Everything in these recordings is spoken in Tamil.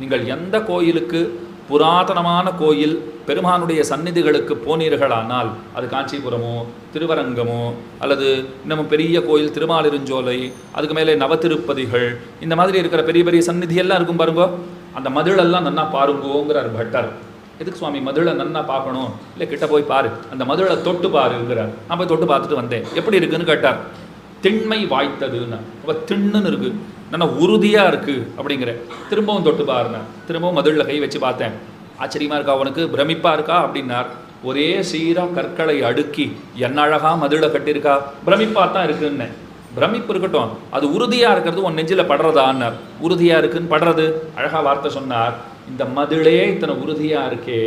நீங்கள் எந்த கோயிலுக்கு புராதனமான கோயில் பெருமானுடைய சந்நிதிகளுக்கு போனீர்களானால் அது காஞ்சிபுரமோ திருவரங்கமோ அல்லது இன்னமும் பெரிய கோயில் திருமாலிருஞ்சோலை, அதுக்கு மேலே நவதிருப்பதிகள், இந்த மாதிரி இருக்கிற பெரிய பெரிய சந்நிதியெல்லாம் இருக்கும் பாருங்கோ. அந்த மதிலெல்லாம் நன்னா பாருங்கோங்கிறார் பட்டர். எதுக்கு சுவாமி மதுளை நன்னா பார்க்கணும்? இல்லை கிட்ட போய் பாரு, அந்த மதுளை தொட்டு பாருங்கிறார். நான் போய் தொட்டு பார்த்துட்டு வந்தேன். எப்படி இருக்குன்னு கேட்டார். திண்மை வாய்த்ததுன்னு, அப்போ திண்ணுன்னு இருக்கு, நல்லா உறுதியாக இருக்குது அப்படிங்கிற. திரும்பவும் தொட்டு பாருங்க. திரும்பவும் மதுளில் கை வச்சு பார்த்தேன். ஆச்சரியமாக இருக்கா உனக்கு, பிரமிப்பாக இருக்கா அப்படின்னார். ஒரே சீராக கற்களை அடுக்கி என்ன அழகாக மதுளை கட்டியிருக்கா, பிரமிப்பாக தான் இருக்குன்னு. பிரமிப்பு இருக்கட்டும், அது உறுதியாக இருக்கிறது உன் நெஞ்சில் படுறதான்னார். உறுதியாக இருக்குன்னு படுறது, அழகாக வார்த்தை சொன்னார். இந்த மதிலே இத்தனை உறுதியாக இருக்கே,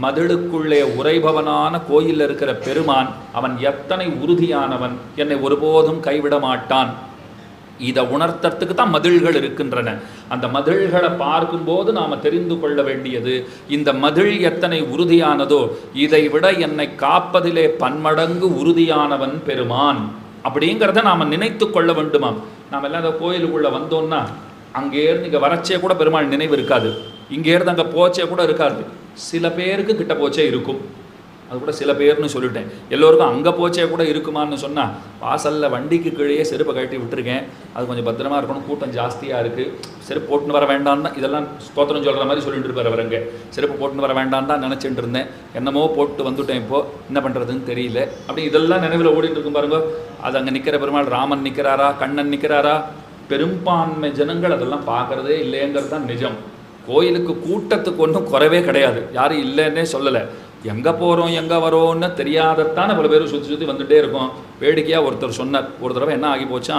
மதிலுக்குள்ளே உறைபவனான கோயிலில் இருக்கிற பெருமான் அவன் எத்தனை உறுதியானவன், என்னை ஒருபோதும் கைவிட மாட்டான். இதை உணர்த்தறதுக்கு தான் மதில்கள் இருக்கின்றன. அந்த மதில்களை பார்க்கும்போது நாம் தெரிந்து கொள்ள வேண்டியது, இந்த மதில் எத்தனை உறுதியானதோ இதை விட என்னை காப்பதிலே பன்மடங்கு உறுதியானவன் பெருமான் அப்படிங்கிறத நாம் நினைத்து கொள்ள வேண்டுமாம். நாம் எல்லாம் அந்த கோயிலுக்குள்ளே வந்தோம்னா அங்கேருந்து இங்கே வரச்சே கூட பெருமாள் நினைவு இருக்காது, இங்கேருந்து அங்கே போச்சே கூட இருக்காது. சில பேருக்கு கிட்ட போச்சே இருக்கும், அது கூட சில பேர்னு சொல்லிட்டேன். எல்லோருக்கும் அங்கே போச்சே கூட இருக்குமான்னு சொன்னால், வாசலில் வண்டிக்கு கீழே செருப்பை கட்டி விட்டுருக்கேன், அது கொஞ்சம் பத்திரமா இருக்கணும், கூட்டம் ஜாஸ்தியாக இருக்குது, செருப்பு போட்டுன்னு வர வேண்டாம் தான், இதெல்லாம் ஸ்தோத்திரம் சொல்கிற மாதிரி சொல்லிட்டு இருப்பார் அவருங்க. செருப்பு போட்டுன்னு வர வேண்டாம் தான் நினச்சிட்டு இருந்தேன், என்னமோ போட்டு வந்துட்டேன், இப்போது என்ன பண்ணுறதுன்னு தெரியல அப்படி இதெல்லாம் நினைவில் ஓடிட்டு இருக்கும் பாருங்க. அது அங்கே நிற்கிற பெருமாள் ராமன் நிற்கிறாரா, கண்ணன் நிற்கிறாரா, பெரும்பான்மை ஜனங்கள் அதெல்லாம் பார்க்குறதே இல்லைங்கிறது தான் நிஜம். கோயிலுக்கு கூட்டத்துக்கு ஒன்றும் குறைவே கிடையாது, யாரும் இல்லைன்னே சொல்லலை. எங்கே போகிறோம் எங்கே வரோன்னு தெரியாதத்தானே பல பேர் சுற்றி சுற்றி வந்துகிட்டே இருக்கோம். வேடிக்கையாக ஒருத்தர் சொன்னார், ஒரு தடவை என்ன ஆகி போச்சா,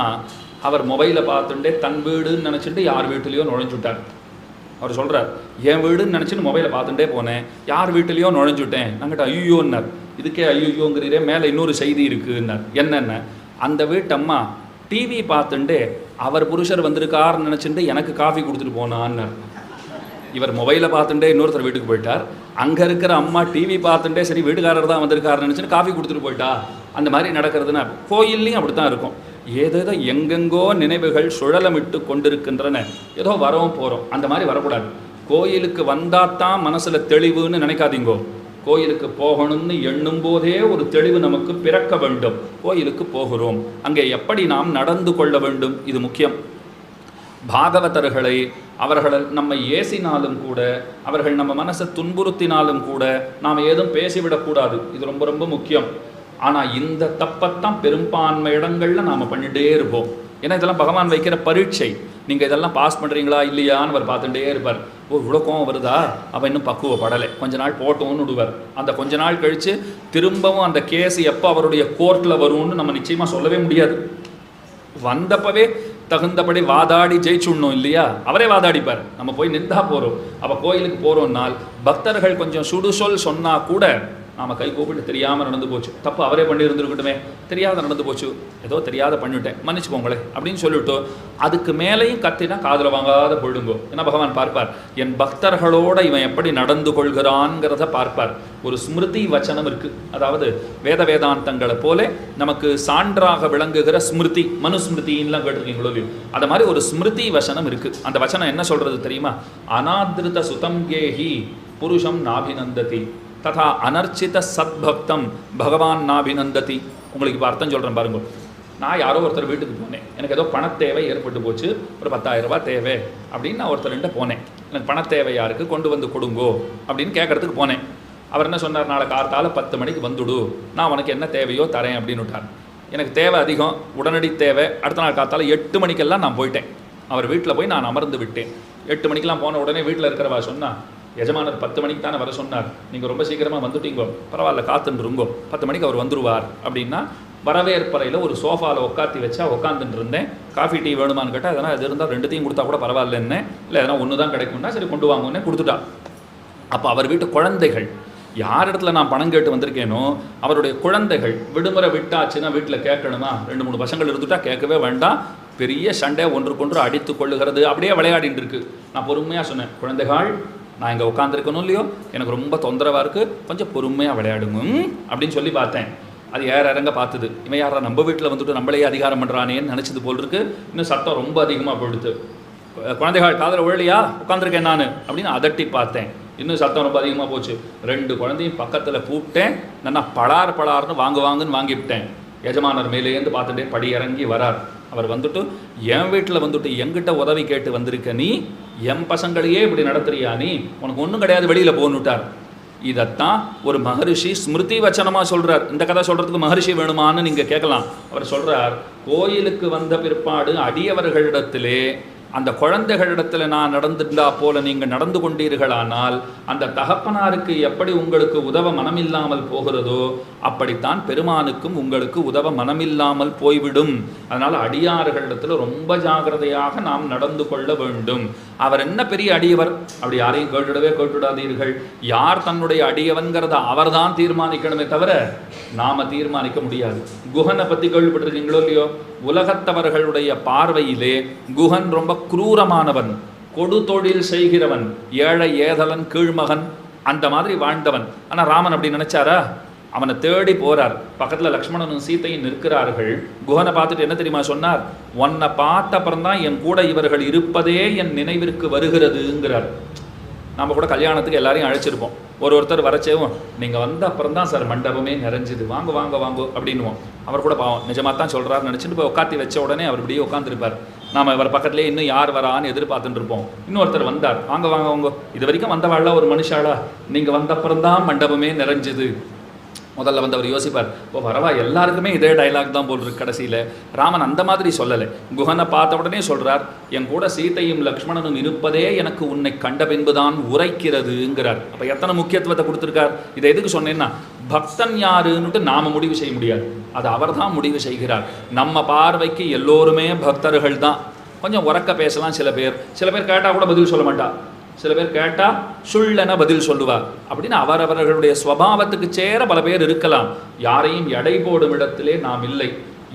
அவர் மொபைலை பார்த்துட்டே தன் வீடுன்னு நினச்சிட்டு யார் வீட்டுலேயோ நுழைஞ்சுட்டார். அவர் சொல்கிறார், என் வீடுன்னு நினச்சிட்டு மொபைலை பார்த்துட்டே போனேன், யார் வீட்டுலேயோ நுழைஞ்சுட்டேன். நாங்கிட்ட ஐயோன்னார். இதுக்கே ஐயோங்கிறீரே, மேலே இன்னொரு செய்தி இருக்குன்னார். என்னென்ன, அந்த வீட்டம்மா டிவி பார்த்துட்டே அவர் புருஷர் வந்திருக்காருன்னு நினச்சிட்டு எனக்கு காஃபி கொடுத்துட்டு போனான்னார். இவர் மொபைலை பார்த்துட்டே இன்னொருத்தர் வீட்டுக்கு போயிட்டார், அங்கே இருக்கிற அம்மா டிவி பார்த்துட்டே சரி வீட்டுக்காரர் தான் வந்திருக்காருன்னு நினச்சிட்டு காஃபி கொடுத்துட்டு போயிட்டா. அந்த மாதிரி நடக்கிறதுனா கோயில்லையும் அப்படி தான் இருக்கும். ஏதோ எங்கெங்கோ நினைவுகள் சுழலமிட்டு கொண்டிருக்கின்றன, ஏதோ வரவும் போகிறோம், அந்த மாதிரி வரக்கூடாது. கோயிலுக்கு வந்தால் தான் மனசில் தெளிவுன்னு நினைக்காதீங்கோ. கோயிலுக்கு போகணும்னு எண்ணும் போதே ஒரு தெளிவு நமக்கு பிறக்க வேண்டும். கோயிலுக்கு போகிறோம், அங்கே எப்படி நாம் நடந்து கொள்ள வேண்டும், இது முக்கியம். பாகவதர்களை அவர்கள் நம்மை ஏசினாலும் கூட, அவர்கள் நம்ம மனசை துன்புறுத்தினாலும் கூட நாம் ஏதும் பேசிவிடக்கூடாது, இது ரொம்ப ரொம்ப முக்கியம். ஆனால் இந்த தப்பத்தான் பெரும்பான்மை இடங்களில் நாம் பண்ணிகிட்டே இருப்போம். ஏன்னா இதெல்லாம் பகவான் வைக்கிற பரீட்சை. நீங்கள் இதெல்லாம் பாஸ் பண்ணுறீங்களா இல்லையான்னு அவர் பார்த்துட்டே இருப்பார். ஓ இவ்வளோ கோவம் வருதா, அவன் இன்னும் பக்குவப்படலை, கொஞ்ச நாள் போட்டோன்னு விடுவார். அந்த கொஞ்ச நாள் கழித்து திரும்பவும் அந்த கேஸ் எப்போ அவருடைய கோர்ட்டில் வரும்னு நம்ம நிச்சயமாக சொல்லவே முடியாது. வந்தப்பவே தகுந்தபடி வாதாடி ஜெயிச்சுடணும் இல்லையா, அவரே வாதாடிப்பார், நம்ம போய் நின்றா போகிறோம். அப்போ கோயிலுக்கு போகிறோம்னால் பக்தர்கள் கொஞ்சம் சுடுசொல் சொன்னால் கூட நாம் கை கூப்பிட்டு தெரியாமல் நடந்து போச்சு, தப்பு அவரே பண்ணி இருந்துருக்கட்டுமே, தெரியாத நடந்து போச்சு, ஏதோ தெரியாத பண்ணிவிட்டேன் மன்னிச்சுக்கோங்களே அப்படின்னு சொல்லிவிட்டு அதுக்கு மேலேயும் கத்தினா காதில் வாங்காத போயிடுங்கோ. ஏன்னா பகவான் பார்ப்பார், என் பக்தர்களோடு இவன் எப்படி நடந்து கொள்கிறான்ங்கிறத பார்ப்பார். ஒரு ஸ்மிருதி வச்சனம் இருக்குது, அதாவது வேத வேதாந்தங்களை போல நமக்கு சான்றாக விளங்குகிற ஸ்மிருதி, மனுஸ்மிருதின்லாம் கேட்டிருக்கீங்களோ இல்லையோ, அது மாதிரி ஒரு ஸ்மிருதி வசனம் இருக்குது. அந்த வச்சனம் என்ன சொல்கிறது தெரியுமா, அநாதிருத சுதம் கேஹி புருஷம் நாபிநந்ததி ததா அனர்ச்சித சத்பக்தம் பகவான் நாபிநந்ததி. உங்களுக்கு இப்போ அர்த்தம் சொல்கிறேன் பாருங்க. நான் யாரோ ஒருத்தர் வீட்டுக்கு போனேன், எனக்கு ஏதோ பணத்தேவை ஏற்பட்டு போச்சு, ஒரு 10,000 ரூபாய் தேவை அப்படின்னு நான் ஒருத்தர்கிட்ட போனேன். எனக்கு பணத்தேவை யாருக்கு, கொண்டு வந்து கொடுங்கோ அப்படின்னு கேட்குறதுக்கு போனேன். அவர் என்ன சொன்னார், நாளை கார்த்தால 10 மணிக்கு வந்துடு, நான் உனக்கு என்ன தேவையோ தரேன் அப்படின்னு விட்டார். எனக்கு தேவை அதிகம், உடனடி தேவை. அடுத்த நாள் கார்த்தால 8 மணிக்கெல்லாம் நான் போயிட்டேன். அவர் வீட்டில் போய் நான் அமர்ந்து விட்டேன். 8 மணிக்கெல்லாம் போன உடனே வீட்டில் இருக்கிறவா சொன்னா, எஜமானர் 10 மணிக்கு தானே வர சொன்னார், நீங்கள் ரொம்ப சீக்கிரமாக வந்துட்டீங்கோ, பரவாயில்ல காத்துருங்கோ, 10 மணிக்கு அவர் வந்துடுவார் அப்படின்னா. வரவேற்பறையில் ஒரு சோஃபாவில் உட்காத்தி வச்சா உட்காந்துட்டு இருந்தேன். காஃபி டீ வேணுமான்னு கேட்டால் எதனா இது இருந்தால் 2த்தையும் கொடுத்தா கூட பரவாயில்லன்னு, இல்லை எதனா ஒன்று தான் கிடைக்கும்னா சரி கொண்டு வாங்கன்னு கொடுத்துட்டா. அப்போ அவர் வீட்டு குழந்தைகள், யார் இடத்துல நான் பணம் கேட்டு வந்திருக்கேனோ அவருடைய குழந்தைகள் விடுமுறை விட்டாச்சுன்னா வீட்டில் கேட்கணுமா, 2-3 பசங்கள் இருந்துட்டா கேட்கவே வேண்டாம், பெரிய சண்டை ஒன்றுக்கொன்று அடித்து கொள்ளுகிறது, அப்படியே விளையாடிட்டு இருக்கு. நான் பொறுமையாக சொன்னேன், குழந்தைகள் நான் இங்கே உட்காந்துருக்கணும் இல்லையோ, எனக்கு ரொம்ப தொந்தரவாக இருக்குது, கொஞ்சம் பொறுமையாக விளையாடுங்க அப்படின்னு சொல்லி பார்த்தேன். அது இறங்க பார்த்துது, இவன் யாரா நம்ம வீட்டில் வந்துட்டு நம்மளே அதிகாரம் பண்ணுறானேன்னு நினச்சது போல் இருக்கு. இன்னும் சத்தம் ரொம்ப அதிகமாக போயிடுது. குழந்தைகள் காதில் விழலையா, உட்காந்துருக்கேன் நான் அப்படின்னு அதட்டி பார்த்தேன். இன்னும் சத்தம் ரொம்ப அதிகமாக போச்சு. 2 குழந்தையும் பக்கத்தில் கூப்பிட்டேன். நான் பளார்னு வாங்குன்னு வாங்கிவிட்டேன். எஜமானர் மேலேருந்து பார்த்துட்டே படி இறங்கி வரார். அவர் வந்துட்டு, என் வீட்டில் வந்துட்டு எங்கிட்ட உதவி கேட்டு வந்திருக்க நீ, என் பசங்களையே இப்படி நடத்துறியா நீ, உனக்கு ஒன்றும் கிடையாது, வெளியில் போன்னுட்டார். இதைத்தான் ஒரு மகரிஷி ஸ்மிருதி வச்சனமாக சொல்கிறார். இந்த கதை சொல்கிறதுக்கு மகரிஷி வேணுமான்னு நீங்கள் கேட்கலாம். அவர் சொல்கிறார், கோயிலுக்கு வந்த பிற்பாடு அடியவர்களிடத்திலே அந்த குழந்தைகளிடத்தில் நான் நடந்துட்டா போல நீங்கள் நடந்து கொண்டீர்களானால் அந்த தகப்பனாருக்கு எப்படி உங்களுக்கு உதவ மனமில்லாமல் போகிறதோ அப்படித்தான் பெருமானுக்கும் உங்களுக்கு உதவ மனமில்லாமல் போய்விடும். அதனால் அடியார்களிடத்தில் ரொம்ப ஜாகிரதையாக நாம் நடந்து கொள்ள வேண்டும். அவர் என்ன பெரிய அடியவர், அப்படி யாரையும் கேட்டுடாதீர்கள். யார் தன்னுடைய அடியவன்கிறத அவர் தான் தீர்மானிக்கணுமே தவிர நாம தீர்மானிக்க முடியாது. குஹனை பற்றி கேள்விப்பட்டிருக்கீங்களோ இல்லையோ? உலகத்தவர்களுடைய பார்வையிலே குஹன் ரொம்ப குரூரமானவன், கொடு தொழில் செய்கிறவன், ஏழை ஏதலன் கீழ்மகன், அந்த மாதிரி வாழ்ந்தவன். ஆனால் ராமன் அப்படி நினைச்சாரா? அவனை தேடி போறார். பக்கத்தில் லக்ஷ்மணனும் சீத்தையும் நிற்கிறார்கள். குஹனை பார்த்துட்டு என்ன தெரியுமா சொன்னார்? உன்னை பார்த்த அப்புறம்தான் என் கூட இவர்கள் இருப்பதே என் நினைவிற்கு வருகிறதுங்கிறார். நம்ம கூட கல்யாணத்துக்கு எல்லாரையும் அழைச்சிருப்போம். ஒருத்தர் வரச்சேவும், நீங்கள் வந்த அப்புறம் தான் சார் மண்டபமே நிறைஞ்சுது, வாங்க அப்படின்வோம். அவர் கூட பாவம் நிஜமாக தான் சொல்கிறாரு நினச்சிட்டு போய் உட்காத்தி வச்ச உடனே அவர் இப்படியே உட்காந்துருப்பார். நாம் இவர் பக்கத்துலேயே இன்னும் யார் வரான்னு எதிர்பார்த்துட்டு இருப்போம். இன்னொருத்தர் வந்தார், வாங்க இது வரைக்கும் வந்தவாளா ஒரு மனுஷாளா, நீங்கள் வந்த அப்புறம் தான் மண்டபமே நிறைஞ்சுது. முதல்ல வந்து அவர் யோசிப்பார், ஓ வரவா எல்லாருக்குமே இதே டைலாக் தான் போல் இருக்கு. கடைசியில் ராமன் அந்த மாதிரி சொல்லலை. குஹனை பார்த்த உடனே சொல்கிறார், என் கூட சீத்தையும் லக்ஷ்மணனும் இருப்பதே எனக்கு உன்னை கண்ட பின்புதான் உரைக்கிறதுங்கிறார். அப்போ எத்தனை முக்கியத்துவத்தை கொடுத்துருக்கார். இதை எதுக்கு சொன்னேன்னா, பக்தன் யாருன்னுட்டு நாம் முடிவு செய்ய முடியாது, அது அவர் தான் முடிவு செய்கிறார். நம்ம பார்வைக்கு எல்லோருமே பக்தர்கள் தான். கொஞ்சம் உறக்க பேசலாம் சில பேர் கேட்டால் கூட பதில் சொல்ல மாட்டா, சில பேர் கேட்டால் சுள்ளென பதில் சொல்லுவார். அப்படின்னு அவரவர்களுடைய ஸ்வபாவத்துக்கு சேர பல பேர் இருக்கலாம். யாரையும் எடை போடும் இடத்திலே நாம் இல்லை.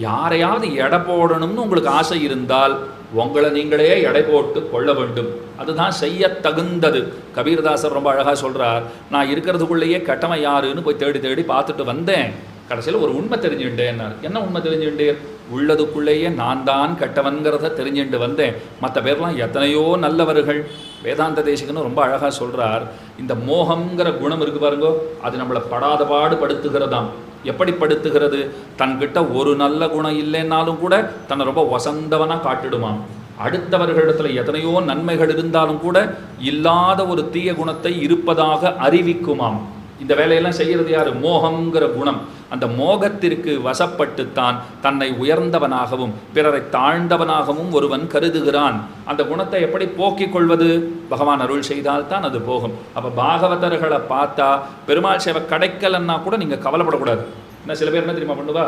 யாரையாவது எடை போடணும்னு உங்களுக்கு ஆசை இருந்தால் உங்களை நீங்களே எடை போட்டு கொள்ள வேண்டும். அதுதான் செய்ய தகுந்தது. கபீர்தாசர் ரொம்ப அழகாக சொல்கிறார், நான் இருக்கிறதுக்குள்ளேயே கெட்டவன் யாருன்னு போய் தேடி பார்த்துட்டு வந்தேன். கடைசியில் ஒரு உண்மை தெரிஞ்சுட்டேன்னார். என்ன உண்மை தெரிஞ்சுட்டேன்? உள்ளதுக்குள்ளேயே நான் தான் கெட்டவன்கிறத தெரிஞ்சுட்டு வந்தேன். மற்ற பேர்லாம் எத்தனையோ நல்லவர்கள். வேதாந்த தேசிகன்னு ரொம்ப அழகாக சொல்கிறார், இந்த மோகம்ங்கிற குணம் இருக்கு பாருங்கோ, அது நம்மளை படாத பாடு படுத்துகிறதாம். எப்படி படுத்துகிறது? தன்கிட்ட ஒரு நல்ல குணம் இல்லைன்னாலும் கூட தன்னை ரொம்ப வசந்தவனாக காட்டிடுமாம். அடுத்தவர்களிடத்தில் எத்தனையோ நன்மைகள் இருந்தாலும் கூட இல்லாத ஒரு தீய குணத்தை இருப்பதாக அறிவிக்குமாம். இந்த வேலையெல்லாம் செய்கிறது யாரு? மோகம்ங்கிற குணம். அந்த மோகத்திற்கு வசப்பட்டுத்தான் தன்னை உயர்ந்தவனாகவும் பிறரை தாழ்ந்தவனாகவும் ஒருவன் கருதுகிறான். அந்த குணத்தை எப்படி போக்கிக் கொள்வது? பகவான் அருள் செய்தால் தான் அது போகும். அப்போ பாகவதர்களை பார்த்தா பெருமாள் சேவை கிடைக்கலன்னா கூட நீங்கள் கவலைப்படக்கூடாது. என்ன சில பேர் என்ன தெரியுமா பண்ணுவா,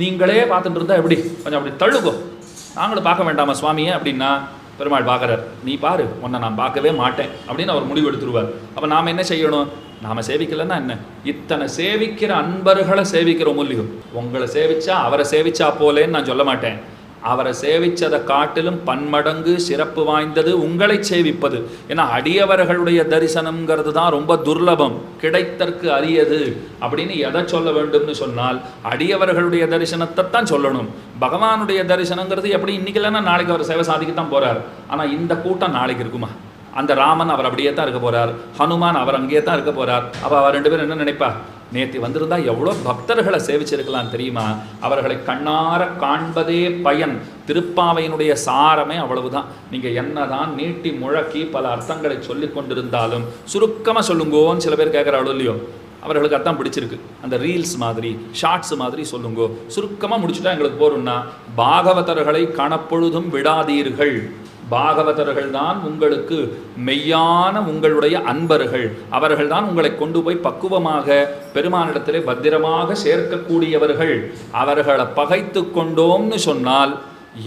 நீங்களே பார்த்துட்டு இருந்தா எப்படி, கொஞ்சம் அப்படி தள்ளுகோ, நாங்களும் பார்க்க வேண்டாமா சுவாமியே அப்படின்னா, பெருமாள் பார்க்குறார், நீ பாரு, உன்னை நான் பார்க்கவே மாட்டேன் அப்படின்னு அவர் முடிவு எடுத்துருவார். அப்போ நாம் என்ன செய்யணும்? நாம் சேவிக்கலைன்னா என்ன, இத்தனை சேவிக்கிற அன்பர்களை சேவிக்கிறோம் இல்லையோ. உங்களை சேவிச்சா அவரை சேவிச்சா போலேன்னு நான் சொல்ல மாட்டேன். அவரை சேவிச்சதை காட்டிலும் பன்மடங்கு சிறப்பு வாய்ந்தது உங்களை சேவிப்பது. ஏன்னா அடியவர்களுடைய தரிசனம்ங்கிறது தான் ரொம்ப துர்லபம், கிடைத்தற்கு அரியது. அப்படின்னு எதை சொல்ல வேண்டும்னு சொன்னால் அடியவர்களுடைய தரிசனத்தை தான் சொல்லணும். பகவானுடைய தரிசனங்கிறது எப்படி இன்னைக்கு இல்லைன்னா நாளைக்கு அவர் சேவை சாதிக்கத்தான் போகிறார். ஆனால் இந்த கூட்டம் நாளைக்கு இருக்குமா? அந்த ராமன் அவர் அப்படியே தான் இருக்க போகிறார், ஹனுமான் அவர் அங்கேயே தான் இருக்க போகிறார். அப்போ அவர் 2 பேரும் என்ன நினைப்பா, நேற்று வந்திருந்தா எவ்வளோ பக்தர்களை சேவிச்சிருக்கலாம் தெரியுமா, அவர்களை கண்ணார காண்பதே பயன். திருப்பாவையினுடைய சாரமே அவ்வளவுதான். நீங்கள் என்னதான் நீட்டி முழக்கி பல அர்த்தங்களை சொல்லி கொண்டிருந்தாலும் சுருக்கமாக சொல்லுங்கோன்னு சில பேர் கேட்குறாளோ இல்லையோ, அவர்களுக்கு அர்த்தம் பிடிச்சிருக்கு. அந்த ரீல்ஸ் மாதிரி ஷார்ட்ஸ் மாதிரி சொல்லுங்கோ, சுருக்கமாக முடிச்சுட்டா எங்களுக்கு போறோம்னா, பாகவதர்களை கணப்பொழுதும் விடாதீர்கள். பாகவதர்கள் தான் உங்களுக்கு மெய்யான உங்களுடைய அன்பர்கள். அவர்கள் தான் உங்களை கொண்டு போய் பக்குவமாக பெருமானிடத்திலே பத்திரமாக சேர்க்கக்கூடியவர்கள். அவர்களை பகைத்து கொண்டோம்னு சொன்னால்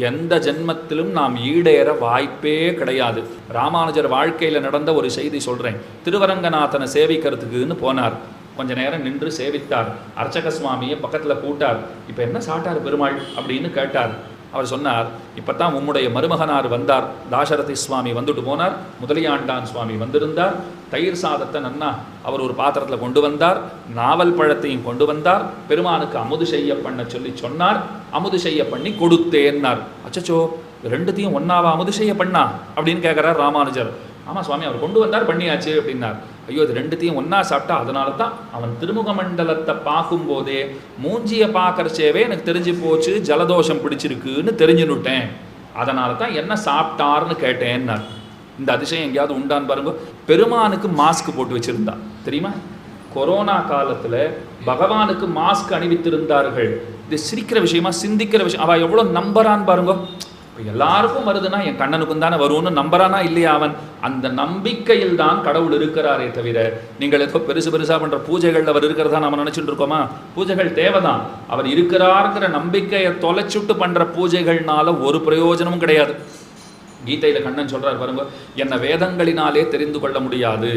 எந்த ஜென்மத்திலும் நாம் ஈடேற வாய்ப்பே கிடையாது. ராமானுஜர் வாழ்க்கையில் நடந்த ஒரு செய்தி சொல்கிறேன். திருவரங்கநாதனை சேவிக்கிறதுக்குன்னு போனார். கொஞ்ச நேரம் நின்று சேவித்தார். அர்ச்சக சுவாமியை பக்கத்தில் கூட்டார். இப்போ என்ன சாட்டார் பெருமாள் அப்படின்னு கேட்டார். அவர் சொன்னார், இப்போ தான் உம்முடைய மருமகனார் வந்தார், தாசரதி சுவாமி வந்துட்டு போனார், முதலியாண்டான் சுவாமி வந்திருந்தார், தயிர் சாதத்தை நன்னா அவர் ஒரு பாத்திரத்தில் கொண்டு வந்தார், நாவல் பழத்தையும் கொண்டு வந்தார், பெருமானுக்கு அமுது செய்ய பண்ண சொல்லி சொன்னார், அமுது செய்ய பண்ணி கொடுத்தேன்னார். அச்சச்சோ, ரெண்டுத்தையும் ஒன்னாவா அமுது செய்ய பண்ணா அப்படின்னு கேட்குறார் ராமானுஜர். ஆமாம் சுவாமி, அவர் கொண்டு வந்தார், பண்ணியாச்சு அப்படின்னார். ஐயோ, இது ரெண்டுத்தையும் ஒன்றா சாப்பிட்டா அதனால தான் அவன் திருமுக மண்டலத்தை பார்க்கும்போதே மூஞ்சியை பார்க்கறச்சேவே எனக்கு தெரிஞ்சு போச்சு ஜலதோஷம் பிடிச்சிருக்குன்னு தெரிஞ்சுன்னுட்டேன், அதனால தான் என்ன சாப்பிட்டார்னு கேட்டேன்னார். இந்த அதிசயம் எங்கேயாவது உண்டான்னு பாருங்க. பெருமானுக்கு மாஸ்க் போட்டு வச்சிருந்தா தெரியுமா? கொரோனா காலத்தில் பகவானுக்கு மாஸ்க் அணிவித்திருந்தார்கள். இது சிரிக்கிற விஷயமா, சிந்திக்கிற விஷயம். அவள் எவ்வளோ நம்புறான்னு பாருங்க. இப்போ எல்லாருக்கும் வருதுன்னா என் கண்ணனுக்கும் தானே வரும்னு நம்புறானா இல்லையா? அவன் அந்த நம்பிக்கையில் தான் கடவுள் இருக்கிறாரே தவிர, நீங்கள் ஏதோ பெருசாக பண்ணுற பூஜைகளில் அவர் இருக்கிறதா நம்ம நினச்சிட்டு இருக்கோமா? பூஜைகள் தேவைதான். அவர் இருக்கிறாருங்கிற நம்பிக்கையை தொலைச்சுட்டு பண்ணுற பூஜைகள்னால ஒரு பிரயோஜனமும் கிடையாது. கீதையில் கண்ணன் சொல்றார் பாருங்க, என்னை வேதங்களினாலே தெரிந்து கொள்ள முடியாது,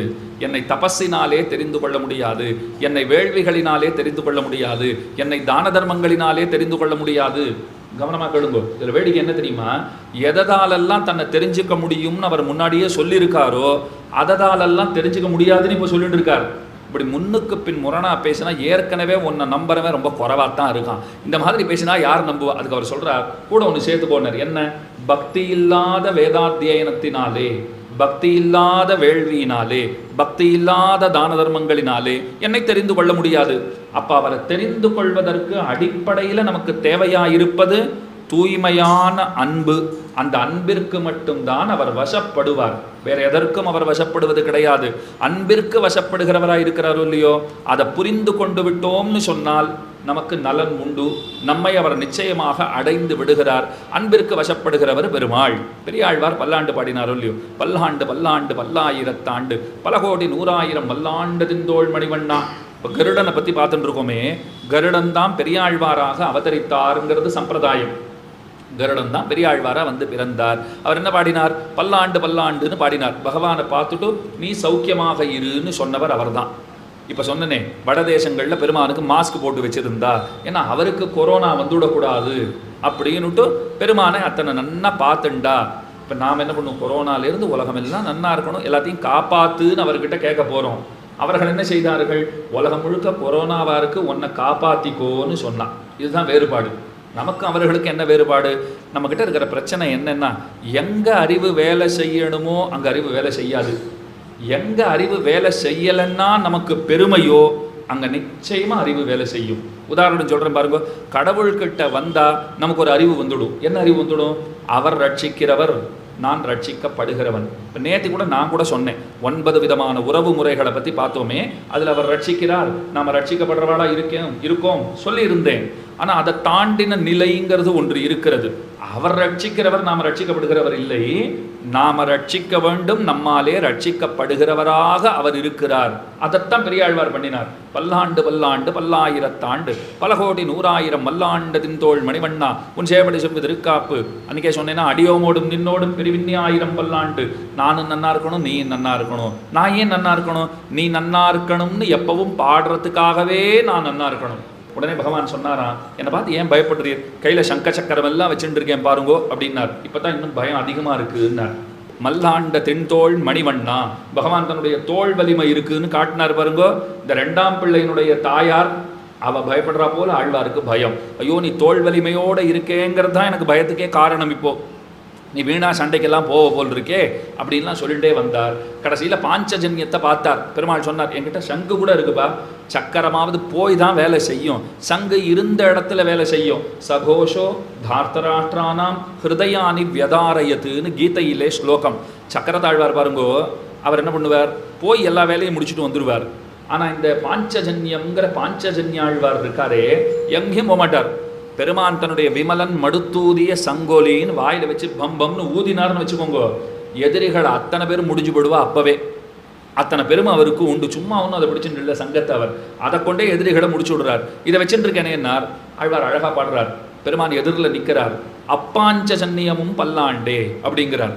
என்னை தபஸினாலே தெரிந்து கொள்ள முடியாது, என்னை வேள்விகளினாலே தெரிந்து கொள்ள முடியாது, என்னை தான தர்மங்களினாலே தெரிந்து கொள்ள முடியாது. கவனமாக கேளுங்க. இதில் வேடிக்கை என்ன தெரியுமா? எதாலெல்லாம் தன்னை தெரிஞ்சுக்க முடியும்னு அவர் முன்னாடியே சொல்லியிருக்காரோ அததாலெல்லாம் தெரிஞ்சுக்க முடியாதுன்னு இப்போ சொல்லிட்டு இருக்கார். இப்படி முன்னுக்கு பின் முரணா பேசினா ஏற்கனவே உன்னை நம்புறவன் ரொம்ப குறைவாக தான் இருக்கான். இந்த மாதிரி பேசினா யார் நம்புவா? அதுக்கு அவர் சொல்றார், கூட ஒன்று சேர்த்து போனார். என்ன? பக்தி இல்லாத வேதாத்தியனத்தினாலே, பக்தி இல்லாத வேள்வியினாலே, பக்தி இல்லாத தான தர்மங்களினாலே என்னை தெரிந்து கொள்ள முடியாது. அப்ப அவரை தெரிந்து கொள்வதற்கு அடிப்படையில் நமக்கு தேவையாயிருப்பது தூய்மையான அன்பு. அந்த அன்பிற்கு மட்டும்தான் அவர் வசப்படுவார், வேற எதற்கும் அவர் வசப்படுவது கிடையாது. அன்பிற்கு வசப்படுகிறவராக இருக்கிறாரோ இல்லையோ, அதை புரிந்து கொண்டு விட்டோம்னு சொன்னால் நமக்கு நலன் உண்டு, நம்மை அவர் நிச்சயமாக அடைந்து விடுகிறார். அன்பிற்கு வசப்படுகிறவர் பெருமாள். பெரியாழ்வார் பல்லாண்டு பாடினாரோ இல்லையோ, பல்லாண்டு பல்லாண்டு பல்லாயிரத்தாண்டு பல கோடி 100,000 வல்லாண்டு திந்தோள் மணிவண்ணா. இப்போ கருடனை பற்றி பார்த்துட்டு இருக்கோமே, கருடன் தான் பெரியாழ்வாராக அவதரித்தாருங்கிறது சம்பிரதாயம். கருடன் தான் பெரியாழ்வாராக வந்து பிறந்தார். அவர் என்ன பாடினார்? பல்லாண்டு பல்லாண்டுன்னு பாடினார். பகவானை பார்த்துட்டு நீ சௌக்கியமாக இருன்னு சொன்னவர் அவர் தான். இப்போ சொன்னனே, வடதேசங்களில் பெருமானுக்கு மாஸ்க் போட்டு வச்சிருந்தா, ஏன்னா அவருக்கு கொரோனா வந்துவிடக்கூடாது அப்படின்னுட்டு பெருமானை அத்தனை நன்னா பார்த்துண்டா. இப்போ நாம் என்ன பண்ணுவோம்? கொரோனாலேருந்து உலகம் எல்லாம் நன்னா இருக்கணும், எல்லாத்தையும் காப்பாத்துன்னு அவர்கிட்ட கேட்க போகிறோம். அவர்கள் என்ன செய்தார்கள்? உலகம் முழுக்க கொரோனாவா இருக்கு, உன்னை காப்பாத்திக்கோன்னு சொன்னான். இதுதான் வேறுபாடு. நமக்கு அவர்களுக்கு என்ன வேறுபாடு? நம்மக்கிட்ட இருக்கிற பிரச்சனை என்னன்னா, எங்கே அறிவு வேலை செய்யணுமோ அங்கே அறிவு வேலை செய்யாது. எங்கே அறிவு வேலை செய்யலைன்னா நமக்கு பெருமையோ அங்கே நிச்சயமாக அறிவு வேலை செய்யும். உதாரணம் சொல்கிறேன் பாருங்க. கடவுள்கிட்ட வந்தால் நமக்கு ஒரு அறிவு வந்துடும். என்ன அறிவு வந்துடும்? அவர் ரட்சிக்கிறவர், நான் ரட்சிக்கப்படுகிறவன். இப்போ நேற்று கூட நான் கூட சொன்னேன், 9 விதமான உறவு முறைகளை பற்றி பார்த்தோமே. அதில் அவர் ரட்சிக்கிறார், நாம் ரட்சிக்கப்படுறவாளா இருக்கோம் சொல்லியிருந்தேன். ஆனால் அதை தாண்டின நிலைங்கிறது ஒன்று இருக்கிறது. அவர் ரட்சிக்கிறவர், நாம் ரட்சிக்கப்படுகிறவர் இல்லை. நாம் ரட்சிக்க வேண்டும், நம்மாலே ரட்சிக்கப்படுகிறவராக அவர் இருக்கிறார். அதைத்தான் பெரியாழ்வார் பண்ணினார். பல்லாண்டு பல்லாண்டு பல்லாயிரத்தாண்டு பல கோடி 100,000 மல்லாண்டு திந்தோள் மணிவண்ணா உன் சேவடி செவ்வி திருக்காப்பு. அன்றைக்கே சொன்னேன்னா, அடியோமோடும் நின்னோடும் பெருவிண்ணி 1000 பல்லாண்டு. நானும் நன்னா இருக்கணும், நீ நன்னா இருக்கணும். நான் ஏன் நன்னா இருக்கணும்? நீ நன்னா இருக்கணும்னு எப்பவும் பாடுறதுக்காகவே நான் நன்னா இருக்கணும். உடனே பகவான் சொன்னாராம், என்னை பார்த்து ஏன் பயப்படுறீர்? கையில் சங்க சக்கரம் எல்லாம் வச்சுட்டு இருக்கேன் பாருங்கோ அப்படின்னார். இப்போ தான் இன்னும் பயம் அதிகமாக இருக்குன்னார். மல்லாண்ட தென்தோள் மணிவண்ணா, பகவான் தன்னுடைய தோல் வலிமை இருக்குன்னு காட்டினார் பாருங்கோ. இந்த 2ஆம் பிள்ளையினுடைய தாயார் அவ பயப்படுறா போல ஆழ்வாருக்கு பயம். ஐயோ, நீ தோல் வலிமையோடு இருக்கேங்கிறது தான் எனக்கு பயத்துக்கே காரணம். இப்போ நீ வீணா சண்டைக்கெல்லாம் போக போல் இருக்கே அப்படின்லாம் சொல்லிகிட்டே வந்தார். கடைசியில் பாஞ்சஜன்யத்தை பார்த்தார். பெருமாள் சொன்னார், என்கிட்ட சங்கு கூட இருக்குப்பா, சக்கரமாவது போய் தான் வேலை செய்யும், சங்கு இருந்த இடத்துல வேலை செய்யும். சகோஷோ தார்த்தராஷ்டிரானாம் ஹிருதயானி வியதாரயத்துன்னு கீதையிலே ஸ்லோகம். சக்கரத்தாழ்வார் பாருங்கோ, அவர் என்ன பண்ணுவார்? போய் எல்லா வேலையும் முடிச்சுட்டு வந்துடுவார். ஆனால் இந்த பாஞ்சஜன்யம்ங்கிற பாஞ்சஜன்யாழ்வார் இருக்காரே, எங்கேயும் போக மாட்டார். பெருமான் தன்னுடைய விமலன் மடுத்தூதிய சங்கோலின்னு வாயில் வச்சு பம்பம்னு ஊதினார்னு வச்சுக்கோங்க, எதிரிகள் அத்தனை பேரும் முடிஞ்சு போடுவா. அப்பவே அத்தனை பெருமை அவருக்கு உண்டு. சும்மா ஒன்றும் அதை பிடிச்சுட்டு இல்லை சங்கத்தை. அவர் அதை கொண்டே எதிரிகளை முடிச்சு விடுறார். இதை வச்சுட்டு இருக்கேனேன்னார். ஆழ்வார் அழகா பாடுறார். பெருமான் எதிரில் நிற்கிறார். அப்பாஞ்ச சன்னியமும் பல்லாண்டே அப்படிங்கிறார்.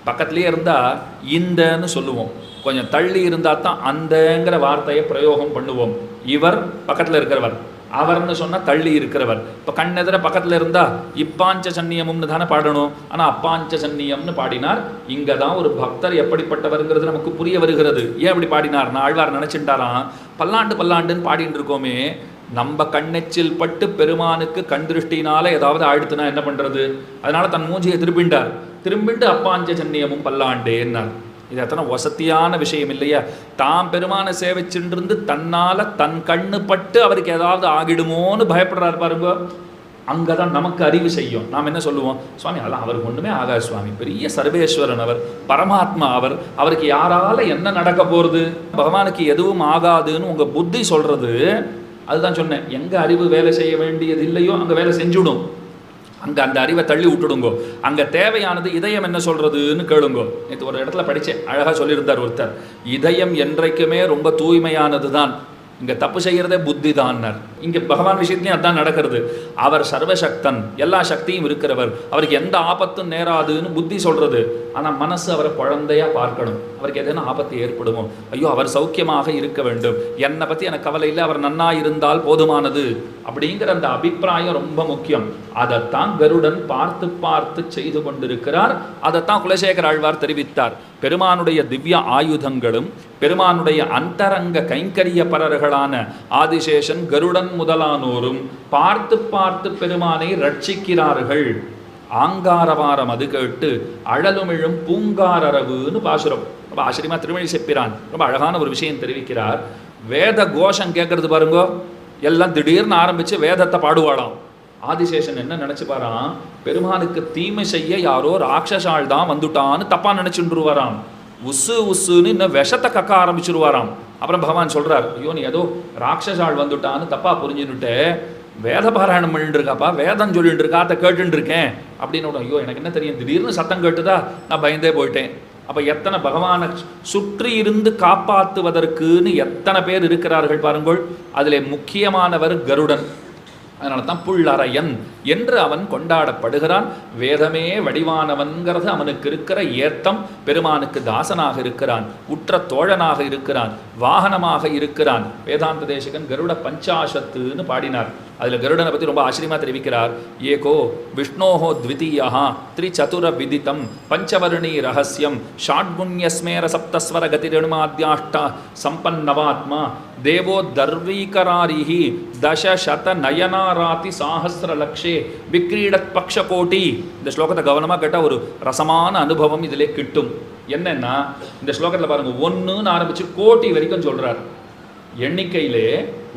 பக்கத்துலேயே இருந்தால் இந்தன்னு சொல்லுவோம், கொஞ்சம் தள்ளி இருந்தால் தான் அந்தங்கிற வார்த்தையை பிரயோகம் பண்ணுவோம். இவர் பக்கத்தில் இருக்கிறவர், அவர்னு சொன்னால் தள்ளி இருக்கிறவர். இப்போ கண்ணெதிர பக்கத்தில் இருந்தால் இப்பாஞ்ச சன்னியமும்னு தானே பாடணும். ஆனால் அப்பாஞ்ச சன்னியம்னு பாடினார். இங்கே தான் ஒரு பக்தர் எப்படிப்பட்டவருங்கிறது நமக்கு புரிய வருகிறது. ஏன் அப்படி பாடினார்? நான் ஆழ்வார் நினச்சிட்டாராம், பல்லாண்டு பல்லாண்டுன்னு பாடிட்டு இருக்கோமே, நம்ம கண்ணெச்சில் பட்டு பெருமானுக்கு கண் திருஷ்டினால ஏதாவது ஆயிடுத்துனா என்ன பண்றது? அதனால தன் மூஞ்சியை திரும்பிண்டு அப்பாஞ்ச சன்னியமும் பல்லாண்டேன்னார். இது எத்தனை வசதியான விஷயம் இல்லையா? தாம் பெருமானை சேவிச்சுட்டு தன்னால தன் கண்ணு பட்டு அவருக்கு ஏதாவது ஆகிடுமோன்னு பயப்படுறாரு பாருங்க. அங்கதான் நமக்கு அறிவு செய்யும். நாம் என்ன சொல்லுவோம்? சுவாமி அதெல்லாம் அவருக்கு ஒண்ணுமே ஆகாது சுவாமி, பெரிய சர்வேஸ்வரன் அவர், பரமாத்மா அவர், அவருக்கு யாரால என்ன நடக்க போறது, பகவானுக்கு எதுவும் ஆகாதுன்னு உங்க புத்தி சொல்றது. அதுதான் சொன்னேன், எங்க அறிவு வேலை செய்ய வேண்டியது இல்லையோ அங்க வேலை செஞ்சுடும். அங்க அந்த அறிவை தள்ளி விட்டுடுங்கோ. அங்க தேவையானது இதயம் என்ன சொல்றதுன்னு கேளுங்கோ. நேற்று ஒரு இடத்துல படிச்சேன், அழகா சொல்லியிருந்தார் ஒருத்தர், இதயம் என்றைக்குமே ரொம்ப தூய்மையானது தான், இங்க தப்பு செய்யறதே புத்தி தான். இங்க பகவான் விஷயத்துலையும் அதான் நடக்கிறது. அவர் சர்வசக்தன், எல்லா சக்தியும் இருக்கிறவர், அவருக்கு எந்த ஆபத்தும் நேராதுன்னு புத்தி சொல்றது. ஆனா மனசு அவரை குழந்தையா பார்க்கணும். அவருக்கு எதனா ஆபத்து ஏற்படுமோ, ஐயோ அவர் சௌக்கியமாக இருக்க வேண்டும், என்னை பத்தி எனக்கு கவலை இல்லை, அவர் நன்னா இருந்தால் போதுமானது அப்படிங்கிற அந்த அபிப்பிராயம் ரொம்ப முக்கியம். அதைத்தான் கருடன் பார்த்து பார்த்து செய்து கொண்டிருக்கிறார். அதைத்தான் குலசேகர ஆழ்வார் தெரிவித்தார். பெருமானுடைய திவ்ய ஆயுதங்களும் பெருமானுடைய அந்தரங்க கைங்கரிய பரர்களான ஆதிசேஷன் கருடன் முதலானோரும் பார்த்து பார்த்து பெருமானை ரட்சிக்கிறார்கள். ஆங்காரவாரம் அது கேட்டு அழலுமிழும் பூங்காரரவுன்னு பாசுரம். ரொம்ப ஆச்சரியமா திருமணி செப்பிரான் ரொம்ப அழகான ஒரு விஷயம் தெரிவிக்கிறார். வேத கோஷம் கேட்கறது பாருங்கோ, எல்லாம் திடீர்னு ஆரம்பிச்சு வேதத்தை பாடுவாளாம். ஆதிசேஷன் என்ன நினைச்சுப்பாராம், பெருமானுக்கு தீமை செய்ய யாரோ ராட்சசால் தான் வந்துட்டான்னு தப்பா நினைச்சுருவாராம். உசு உசுன்னு இன்னும் விஷத்தை கக்க ஆரம்பிச்சிருவாராம். அப்புறம் பகவான் சொல்றார், ஐயோ நீ ஏதோ ராட்சசால் வந்துட்டான்னு தப்பா புரிஞ்சுன்னுட்டு வேத பாராயணம் பண்ணிட்டு இருக்காப்பா, வேதம் சொல்லிட்டு இருக்கா, அதை கேட்டுட்டு இருக்கேன் அப்படின்னு. ஐயோ எனக்கு என்ன தெரியும், திடீர்னு சத்தம் கேட்டுதா, நான் பயந்தே போயிட்டேன். அப்ப எத்தனை பகவானை சுற்றி இருந்து காப்பாற்றுவதற்குன்னு எத்தனை பேர் இருக்கிறார்கள் பாருங்கள். அதிலே முக்கியமானவர் கருடன். அதனால தான் புள்ளரையன் என்று அவன் கொண்டாடப்படுகிறான். வேதமே வடிவானவன்கிறது அவனுக்கு இருக்கிற ஏத்தம். பெருமானுக்கு தாசனாக இருக்கிறான், உற்ற தோழனாக இருக்கிறான், வாகனமாக இருக்கிறான். வேதாந்த தேசிகன் கருட பஞ்சாசத்துன்னு பாடினார். அதில் கருடனை பற்றி ரொம்ப ஆச்சரியமா தெரிவிக்கிறார். ஏகோ விஷ்ணோஹோ த்விதீயா த்ரிசதுர விதித்தம் பஞ்சவர்ணி ரகசியம் ஷாட்குண்யஸ்மேர சப்தஸ்வர கதிரணுமாத்யாஷ்ட சம்பன்னவாத்மா தேவோ தர்வீகராரிஹி தசசத நயனாராதி சாஹஸ்ர லக்ஷே விக்ரீடத் பக்ஷகோட்டி. இந்த ஸ்லோகத்தை கவனமாக கேட்டால் ஒரு ரசமான அனுபவம் இதிலே கிட்டும். என்னன்னா இந்த ஸ்லோகத்தில் பாருங்க, ஒன்றுன்னு ஆரம்பிச்சு கோட்டி வரைக்கும் சொல்றார். எண்ணிக்கையிலே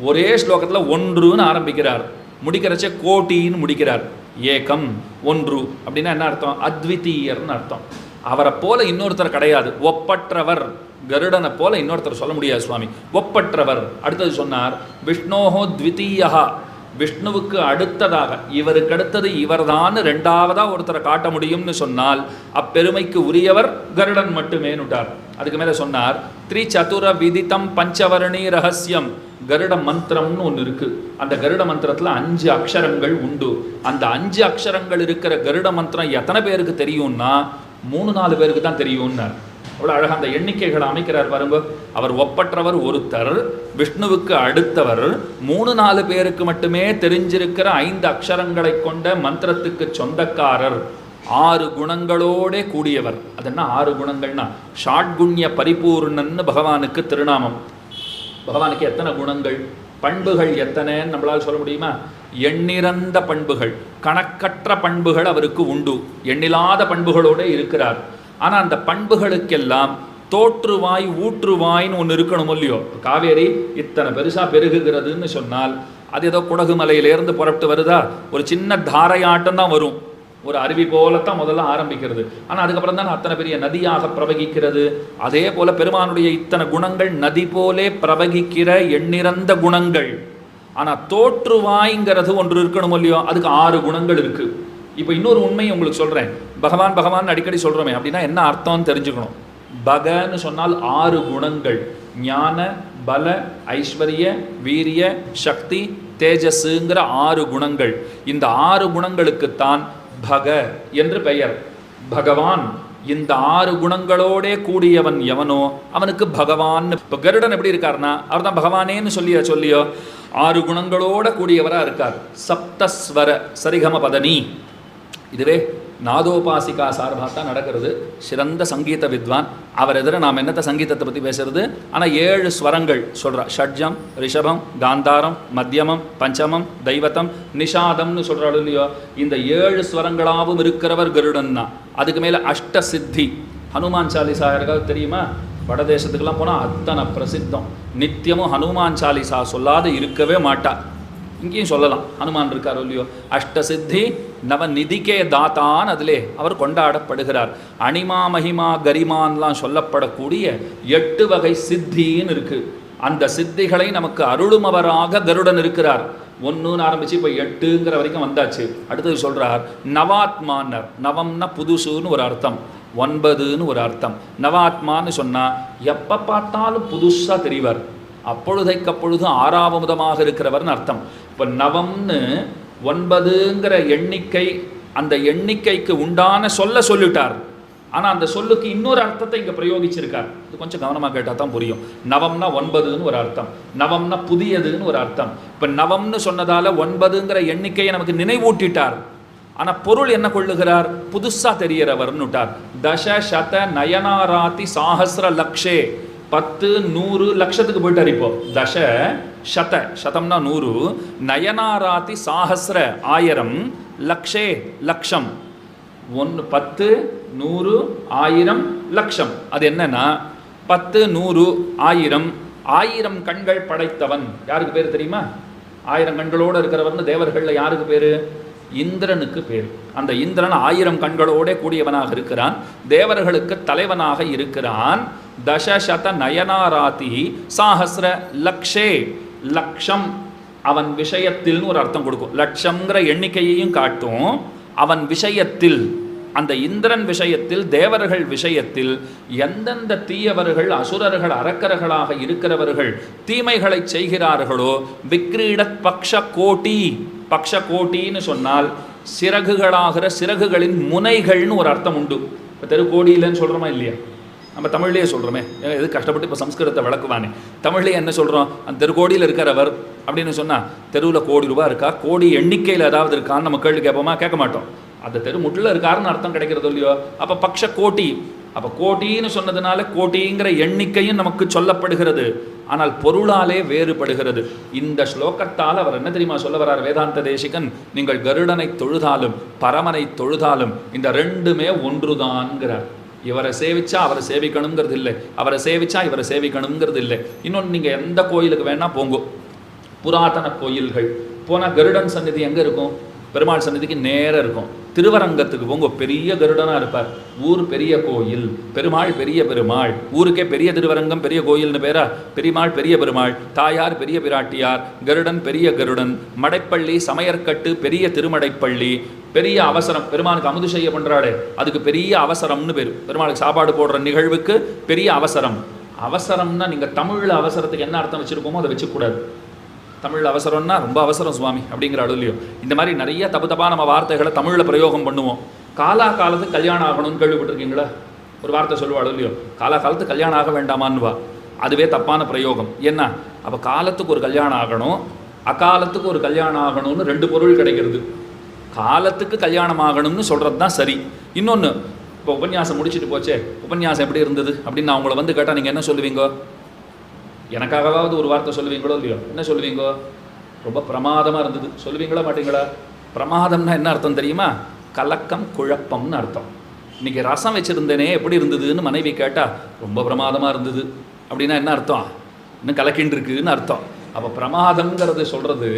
ஒரே ஸ்லோகத்தில் ஒன்றுன்னு ஆரம்பிக்கிறார், முடிக்கிறச்சே கோட்டின்னு முடிக்கிறார். ஏகம் ஒன்று அப்படின்னா என்ன அர்த்தம்? அத்விதீயர்னு அர்த்தம். அவரை போல இன்னொருத்தர் கிடையாது, ஒப்பற்றவர். கருடனை போல இன்னொருத்தர் சொல்ல முடியாது சுவாமி, ஒப்பற்றவர். அடுத்தது சொன்னார் விஷ்ணோஹோ த்விதீயா, விஷ்ணுவுக்கு அடுத்ததாக, இவருக்கு அடுத்தது இவர்தான் ரெண்டாவதா ஒருத்தரை காட்ட முடியும்னு சொன்னால் அப்பெருமைக்கு உரியவர் கருடன் மட்டுமேனுட்டார். அதுக்கு மேல சொன்னார் த்ரிசதுர விதித்தம் பஞ்சவர்ணி ரகசியம். கருட மந்திரம்னு ஒன்று இருக்கு. அந்த கருட மந்திரத்துல 5 அக்ஷரங்கள் உண்டு. அந்த 5 அக்ஷரங்கள் இருக்கிற கருட மந்திரம் எத்தனை பேருக்கு தெரியும்னா 3-4 பேருக்கு தான் தெரியும்னார். அவ்வளோ அழகாக அந்த எண்ணிக்கைகளை அமைக்கிறார் பாருங்க. அவர் ஒப்பற்றவர் ஒருத்தர், விஷ்ணுவுக்கு அடுத்தவர், 3-4 பேருக்கு மட்டுமே தெரிஞ்சிருக்கிற 5 அக்ஷரங்களை கொண்ட மந்திரத்துக்கு சொந்தக்காரர், 6 குணங்களோட கூடியவர். அது என்ன 6 குணங்கள்னா ஷாட்குண்ய பரிபூர்ணன்னு பகவானுக்கு திருநாமம். பகவானுக்கு எத்தனை குணங்கள், பண்புகள் எத்தனைன்னு நம்மளால் சொல்ல முடியுமா? எண்ணிறந்த பண்புகள், கணக்கற்ற பண்புகள் அவருக்கு உண்டு. எண்ணில்லாத பண்புகளோடு இருக்கிறார். ஆனால் அந்த பண்புகளுக்கெல்லாம் தோற்றுவாய் ஊற்றுவாய்ன்னு ஒன்று இருக்கணும் இல்லையோ? காவேரி இத்தனை பெருசாக பெருகுகிறதுன்னு சொன்னால் அது ஏதோ குடகு மலையிலேருந்து புறப்பட்டு வருதா? ஒரு சின்ன தாரையாட்டம் தான் வரும், ஒரு அருவி போலத்தான் முதல்ல ஆரம்பிக்கிறது. ஆனால் அதுக்கப்புறம் தான் அத்தனை பெரிய நதியாக பிரவகிக்கிறது. அதே போல பெருமானுடைய இத்தனை குணங்கள் நதி போலே பிரவகிக்கிற எண்ணிறந்த குணங்கள். ஆனால் தோற்றுவாய்ங்கிறது ஒன்று இருக்கணும் இல்லையோ? அதுக்கு 6 குணங்கள் இருக்கு. இப்போ இன்னொரு உண்மையை உங்களுக்கு சொல்கிறேன். பகவான் பகவான் அடிக்கடி சொல்கிறோமே, அப்படின்னா என்ன அர்த்தம்னு தெரிஞ்சுக்கணும். பகன்னு சொன்னால் 6 குணங்கள், ஞான பல ஐஸ்வர்ய வீரிய சக்தி தேஜஸுங்கிற 6 குணங்கள். இந்த 6 குணங்களுக்குத்தான் பக என்று பெயர். பகவான் இந்த 6 குணங்களோட கூடியவன் எவனோ அவனுக்கு பகவான். இப்போ கருடன் எப்படி இருக்காருன்னா அவர் தான் பகவானேன்னு சொல்லியோ 6 குணங்களோட கூடியவராக இருக்கார். சப்தஸ்வர சரிகம பதனி. இதுவே நாதோபாசிகா சார்பாக தான் நடக்கிறது. சிறந்த சங்கீத வித்வான். அவர் எதிர நாம் என்னத்த சங்கீதத்தை பற்றி பேசுறது? ஆனால் 7 ஸ்வரங்கள் சொல்கிறா. ஷட்ஜம், ரிஷபம், காந்தாரம், மத்தியமம், பஞ்சமம், தெய்வத்தம், நிஷாதம்னு சொல்கிறாள் இல்லையோ. இந்த 7 ஸ்வரங்களாகவும் இருக்கிறவர் கருடன் தான். அதுக்கு மேலே அஷ்ட சித்தி. ஹனுமான் சாலிசா யாருக்காவது தெரியுமா? வடதேசத்துக்கெல்லாம் போனால் அத்தனை பிரசித்தம். நித்தியமும் ஹனுமான் சாலிசா சொல்லாத இருக்கவே மாட்டா. இங்கேயும் சொல்லலாம், ஹனுமான் இருக்கார் இல்லையோ. அஷ்டசித்தி நவநிதிக்கே தாத்தான் அதிலே அவர் கொண்டாடப்படுகிறார். அனிமா மகிமா கரிமான்லாம் சொல்லப்படக்கூடிய 8 வகை சித்தின்னு இருக்கு. அந்த சித்திகளை நமக்கு அருளுமவராக கருடன் இருக்கிறார். 1ன்னு ஆரம்பிச்சு இப்போ 8ங்கிற வரைக்கும் வந்தாச்சு. அடுத்தது சொல்றார் நவாத்மான்னர். நவம்னா புதுசுன்னு ஒரு அர்த்தம், 9ன்னு ஒரு அர்த்தம். நவாத்மான்னு சொன்னா எப்போ பார்த்தாலும் புதுசாக தெரிவார், அப்பொழுதைக்கப்பொழுது ஆறாவமுதமாக இருக்கிறவர்னு அர்த்தம். இப்போ நவம்னு 9ங்கிற எண்ணிக்கை, அந்த எண்ணிக்கைக்கு உண்டான சொல்லிட்டார். ஆனால் அந்த சொல்லுக்கு இன்னொரு அர்த்தத்தை இங்கே பிரயோகிச்சிருக்கார். இது கொஞ்சம் கவனமாக கேட்டால் தான் புரியும். நவம்னா 9ன்னு ஒரு அர்த்தம், நவம்னா புதியதுன்னு ஒரு அர்த்தம். இப்போ நவம்னு சொன்னதால 9ங்கிற எண்ணிக்கையை நமக்கு நினைவூட்டிட்டார். ஆனால் பொருள் என்ன கொள்ளுகிறார்? புதுசாக தெரியறவர்னு விட்டார். தச சத நயனாராதி சாஹஸ்ர லக்ஷே. 10, 100, லட்சத்துக்கு போயிட்டார். இப்போ தச சத, சதம்னா 100, நயனாராதி சாஹஸ்ர 1000, லக்ஷே லக்ஷம். 10, 100, 1000, லட்சம். அது என்னன்னா 10, 100, 1000, 1000 கண்கள் படைத்தவன். யாருக்கு பேர் தெரியுமா? 1000 கண்களோடு இருக்கிறவர்னு தேவர்களில் யாருக்கு பேர்? இந்திரனுக்கு பேர். அந்த இந்திரன் 1000 கண்களோட கூடியவனாக இருக்கிறான், தேவர்களுக்கு தலைவனாக இருக்கிறான். தசசத நயனாராதி சாஹஸ்ர லக்ஷே. லக்ஷம் அவன் விஷயத்தில்னு ஒரு அர்த்தம் கொடுக்கும். லட்சம்ங்கிற எண்ணிக்கையையும் காட்டும். அவன் விஷயத்தில், அந்த இந்திரன் விஷயத்தில், தேவர்கள் விஷயத்தில் எந்தெந்த தீயவர்கள், அசுரர்கள், அரக்கர்களாக இருக்கிறவர்கள் தீமைகளை செய்கிறார்களோ, விக்ரீடத் பக்ஷ கோட்டி. பக்ஷ கோட்டின்னு சொன்னால் சிறகுகளாகிற சிறகுகளின் முனைகள்னு ஒரு அர்த்தம் உண்டு. இப்போ தெருக்கோடியிலன்னு சொல்கிறோமா இல்லையா? நம்ம தமிழ்லேயே சொல்கிறோமே. எது கஷ்டப்பட்டு இப்போ சம்ஸ்கிருதத்தை விளக்குவானே. தமிழ்லேயே என்ன சொல்கிறோம்? அந்த தெருக்கோடியில் இருக்கிறவர் அப்படின்னு சொன்னால் தெருவில் கோடி ரூபா இருக்கா, கோடி எண்ணிக்கையில் ஏதாவது இருக்கான்னு நம்ம கேள்வி கேட்போமா? கேட்க மாட்டோம். அந்த தெரு முட்டில் இருக்காருன்னு அர்த்தம் கிடைக்கிறது இல்லையோ. அப்போ பக்ஷ கோட்டி. அப்போ கோட்டின்னு சொன்னதுனால கோட்டிங்கிற எண்ணிக்கையும் நமக்கு சொல்லப்படுகிறது, ஆனால் பொருளாலே வேறுபடுகிறது. இந்த ஸ்லோகத்தால் அவர் என்ன தெரியுமா சொல்ல வர்றார் வேதாந்த தேசிகன்? நீங்கள் கருடனை தொழுதாலும் பரமனை தொழுதாலும் இந்த ரெண்டுமே ஒன்றுதான்ங்கிறார். இவரை சேவிச்சா அவரை சேவிக்கணுங்கிறது இல்லை, அவரை சேவிச்சா இவரை சேவிக்கணுங்கிறது இல்லை. இன்னொன்று, நீங்கள் எந்த கோயிலுக்கு வேணால் போங்கோ, புராதன கோயில்கள் போனால் கருடன் சந்நிதி எங்கே இருக்கும்? பெருமாள் சந்நிதிக்கு நேராக இருக்கும். திருவரங்கத்துக்கு போங்க, பெரிய கருடனாக இருப்பார். ஊர் பெரிய கோயில், பெருமாள் பெரிய பெருமாள். ஊருக்கே பெரிய திருவரங்கம் பெரிய கோயில்னு பேரா? பெருமாள் பெரிய பெருமாள், தாயார் பெரிய பிராட்டியார், கருடன் பெரிய கருடன், மடைப்பள்ளி சமையற்கட்டு பெரிய திருமடைப்பள்ளி. பெரிய அவசரம், பெருமானுக்கு அமுது செய்ய பண்ணுறாளே அதுக்கு பெரிய அவசரம்னு பேர். பெருமாளுக்கு சாப்பாடு போடுற நிகழ்வுக்கு பெரிய அவசரம். அவசரம்னா நீங்கள் தமிழில் அவசரத்துக்கு என்ன அர்த்தம் வச்சுருப்போமோ அதை வச்சுக்கூடாது. தமிழ் அவசரம்னா ரொம்ப அவசரம் சுவாமி அப்படிங்கிற அழுலையும். இந்த மாதிரி நிறைய தப்பு நம்ம வார்த்தைகளை தமிழில் பிரயோகம் பண்ணுவோம். காலத்துக்கு கல்யாணம் ஆகணும்னு கேள்விப்பட்டிருக்கீங்களா? ஒரு வார்த்தை சொல்லுவாள் இல்லையோ, காலத்துக்கு கல்யாணம் ஆக வேண்டாமான்னுவா. அதுவே தப்பான பிரயோகம். என்ன? அப்போ காலத்துக்கு ஒரு கல்யாணம் ஆகணும், அக்காலத்துக்கு ஒரு கல்யாணம் ஆகணும்னு 2 பொருள் கிடைக்கிறது. காலத்துக்கு கல்யாணம் ஆகணும்னு சொல்கிறது தான் சரி. இன்னொன்று, இப்போ உபன்யாசம் முடிச்சுட்டு போச்சே, உபன்யாசம் எப்படி இருந்தது அப்படின்னு நான் உங்களை வந்து கேட்டால் நீங்கள் என்ன சொல்லுவீங்க? எனக்காகவாவது ஒரு வார்த்தை சொல்லுவீங்களோ இல்லையோ? என்ன சொல்லுவீங்கோ? ரொம்ப பிரமாதமாக இருந்தது சொல்லுவீங்களா மாட்டீங்களா? பிரமாதம்னா என்ன அர்த்தம் தெரியுமா? கலக்கம் குழப்பம்னு அர்த்தம். இன்றைக்கி ரசம் வச்சுருந்தேனே எப்படி இருந்ததுன்னு மனைவி கேட்டால் ரொம்ப பிரமாதமாக இருந்தது அப்படின்னா என்ன அர்த்தம்? இன்னும் கலக்கின்னு இருக்குன்னு அர்த்தம். அப்போ பிரமாதம்ங்கிறது சொல்கிறது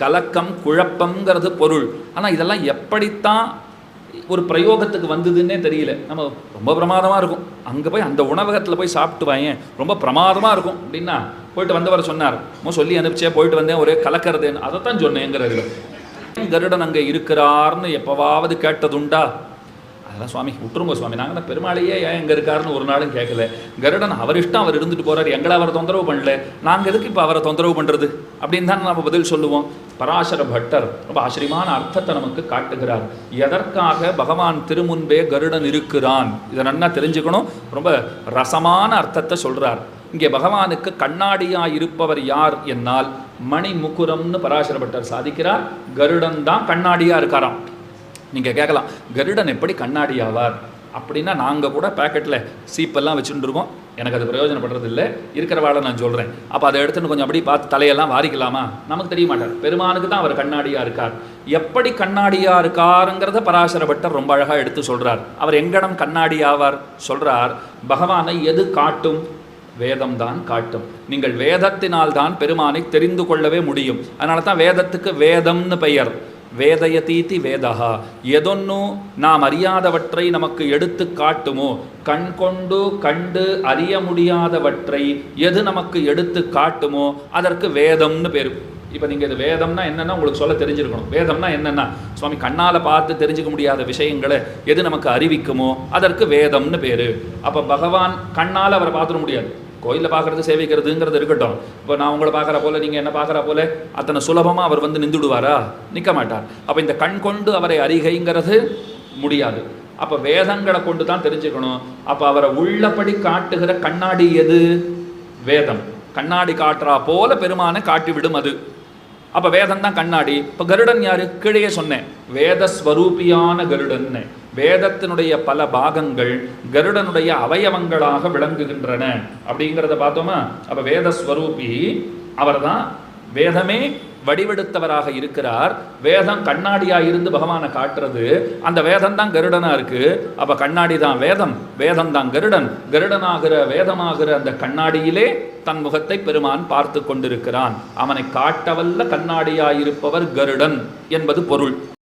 கலக்கம் குழப்பங்கிறது பொருள். ஆனால் இதெல்லாம் எப்படித்தான் ஒரு பிரயோகத்துக்கு வந்ததுன்னே தெரியல. நம்ம ரொம்ப பிரமாதமாக இருக்கும், அங்கே போய் அந்த உணவகத்தில் போய் சாப்பிட்டு வாயேன் ரொம்ப பிரமாதமாக இருக்கும் அப்படின்னா, போயிட்டு வந்தவர் சொன்னார் சொல்லி அனுப்பிச்சே போயிட்டு வந்தேன் ஒரே கலக்கிறதுன்னு. அதைத்தான் சொன்னேங்கிறது. கருடன் அங்கே இருக்கிறார்னு எப்போவாவது கேட்டதுண்டா? அதெல்லாம் சுவாமி விட்டுருங்க சுவாமி, நாங்கள் தான் பெருமாளையே ஏன் எங்கே இருக்காருன்னு ஒரு நாளும் கேட்கல. கருடன் அவர் இஷ்டம், அவர் இருந்துட்டு போகிறார், எங்களை அவரை தொந்தரவு பண்ணல, நாங்கள் எதுக்கு இப்போ அவரை தொந்தரவு பண்ணுறது அப்படின்னு தான் நம்ம பதில் சொல்லுவோம். பராசர பட்டர் ரொம்ப ஆச்சரியமான அர்த்தத்தை நமக்கு காட்டுகிறார். எதற்காக பகவான் திருமுன்பே கருடன் இருக்கிறான், இதை நன்னா தெரிஞ்சுக்கணும். ரொம்ப ரசமான அர்த்தத்தை சொல்கிறார். இங்கே பகவானுக்கு கண்ணாடியாக இருப்பவர் யார் என்னால் மணி முக்குரம்னு பராசர பட்டர் சாதிக்கிறார். கருடன் தான் கண்ணாடியாக இருக்காராம். நீங்கள் கேட்கலாம், கருடன் எப்படி கண்ணாடி ஆவார் அப்படின்னா, நாங்கள் கூட பேக்கெட்டில் சீப்பெல்லாம் வச்சுட்டு இருக்கோம், எனக்கு அது பிரயோஜனப்படுறது இல்லை, இருக்கிற வாழை நான் சொல்கிறேன். அப்போ அதை எடுத்துன்னு கொஞ்சம் அப்படி பார்த்து தலையெல்லாம் வாரிக்கலாமா? நமக்கு தெரிய மாட்டார். பெருமானுக்கு தான் அவர் கண்ணாடியாக இருக்கார். எப்படி கண்ணாடியாக இருக்காருங்கிறத பராசர பட்டர் ரொம்ப அழகாக எடுத்து சொல்கிறார். அவர் எங்கனம் கண்ணாடி ஆவார் சொல்கிறார், பகவானை எது காட்டும்? வேதம் தான் காட்டும். நீங்கள் வேதத்தினால் தான் பெருமானை தெரிந்து கொள்ளவே முடியும். அதனால தான் வேதத்துக்கு வேதம்னு பெயர். வேதயதீதி வேதஹா. எதொன்னு நாம் அறியாதவற்றை நமக்கு எடுத்து காட்டுமோ, கண் கொண்டு கண்டு அறிய முடியாதவற்றை எது நமக்கு எடுத்து காட்டுமோ அதற்கு வேதம்னு பேர். இப்போ நீங்கள் இது வேதம்னா என்னென்னா உங்களுக்கு சொல்ல தெரிஞ்சிருக்கணும். வேதம்னா என்னென்னா, சுவாமி கண்ணால் பார்த்து தெரிஞ்சுக்க முடியாத விஷயங்களை எது நமக்கு அறிவிக்குமோ அதற்கு வேதம்னு பேர். அப்போ பகவான் கண்ணால் அவரை பார்த்துட முடியாது. கோயிலில் பார்க்குறது சேவிக்கிறதுங்கிறது இருக்கட்டும். இப்போ நான் உங்களை பார்க்குற போல் நீங்கள் என்ன பார்க்குற போல அத்தனை சுலபமாக அவர் வந்து நின்றுடுவாரா? நிற்க மாட்டார். அப்போ இந்த கண் கொண்டு அவரை அறிகைங்கிறது முடியாது. அப்போ வேதங்களை கொண்டு தான் தெரிஞ்சுக்கணும். அப்போ அவரை உள்ளபடி காட்டுகிற கண்ணாடி எது? வேதம். கண்ணாடி காட்டுறா போல பெருமானை காட்டிவிடும் அது. அப்போ வேதம் தான் கண்ணாடி. இப்போ கருடன் யாரு? கீழே சொன்னேன், வேதஸ்வரூபியான கருடன். வேதத்தினுடைய பல பாகங்கள் கருடனுடைய அவயவங்களாக விளங்குகின்றன அப்படிங்கிறத பார்த்தோமா? அப்போ வேதஸ்வரூபி அவர் தான். வேதமே வடிவெடுத்தவராக இருக்கிறார். வேதம் கண்ணாடியாக இருந்து பகவானை காட்டுறது. அந்த வேதம் தான் கருடனாக இருக்கு. அப்போ கண்ணாடி தான் வேதம், வேதம் தான் கருடன். கருடனாகிற வேதமாகிற அந்த கண்ணாடியிலே தன் முகத்தை பெருமான் பார்த்து கொண்டிருக்கிறான். அவனை காட்டவல்ல கண்ணாடியாயிருப்பவர் கருடன் என்பது பொருள்.